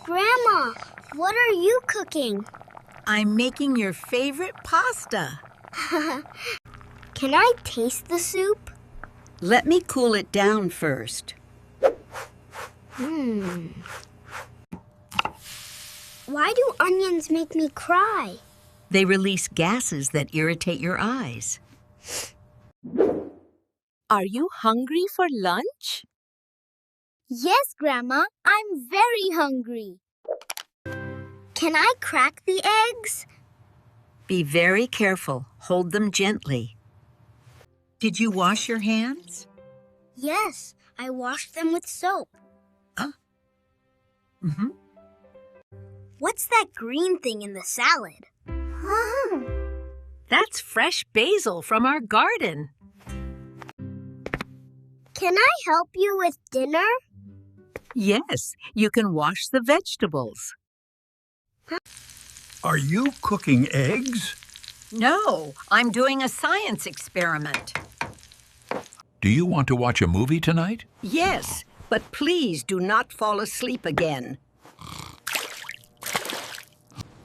Grandma, what are you cooking? I'm making your favorite pasta. Can I taste the soup? Let me cool it down first. Why do onions make me cry? They release gases that irritate your eyes. Are you hungry for lunch? Yes, Grandma, I'm very hungry. Can I crack the eggs? Be very careful. Hold them gently. Did you wash your hands? Yes, I washed them with soap. What's that green thing in the salad? That's fresh basil from our garden. Can I help you with dinner? Yes, you can wash the vegetables. Are you cooking eggs? No, I'm doing a science experiment. Do you want to watch a movie tonight? Yes, but please do not fall asleep again.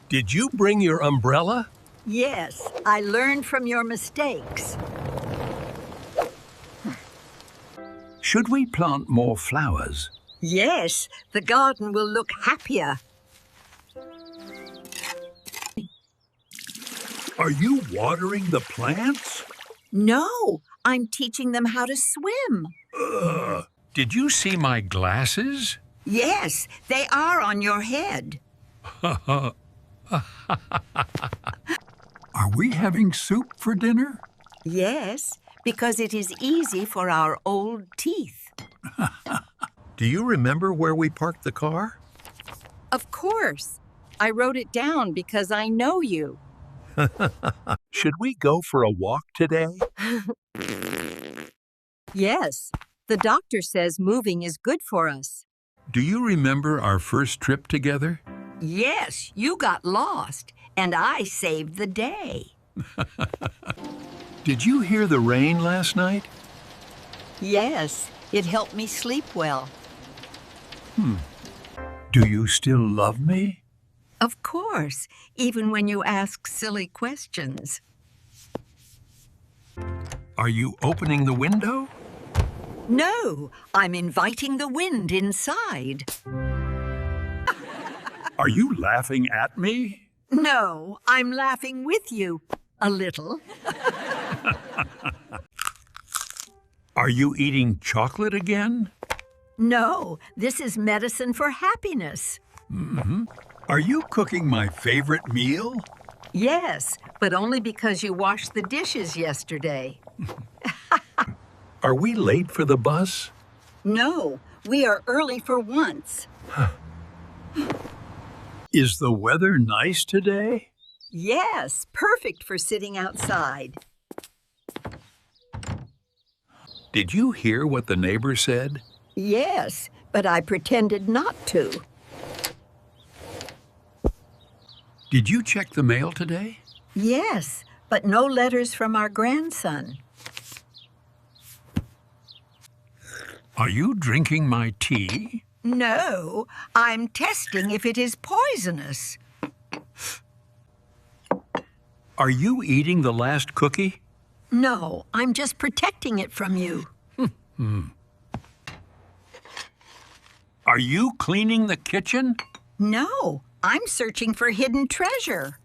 Did you bring your umbrella? Yes, I learned from your mistakes. Should we plant more flowers? Yes, the garden will look happier. Are you watering the plants? No, I'm teaching them how to swim. Did you see my glasses? Yes, they are on your head. Are we having soup for dinner? Yes, because it is easy for our old teeth. Do you remember where we parked the car? Of course. I wrote it down because I know you. Should we go for a walk today? Yes, the doctor says moving is good for us. Do you remember our first trip together? Yes, you got lost, and I saved the day. Did you hear the rain last night? Yes, it helped me sleep well. Do you still love me? Of course, even when you ask silly questions. Are you opening the window? No, I'm inviting the wind inside. Are you laughing at me? No, I'm laughing with you. A little. Are you eating chocolate again? No, this is medicine for happiness. Are you cooking my favorite meal? Yes, but only because you washed the dishes yesterday. Are we late for the bus? No, we are early for once. Is the weather nice today? Yes, perfect for sitting outside. Did you hear what the neighbor said? Yes, but I pretended not to. Did you check the mail today? Yes, but no letters from our grandson. Are you drinking my tea? No, I'm testing if it is poisonous. Are you eating the last cookie? No, I'm just protecting it from you. Are you cleaning the kitchen? No, I'm searching for hidden treasure.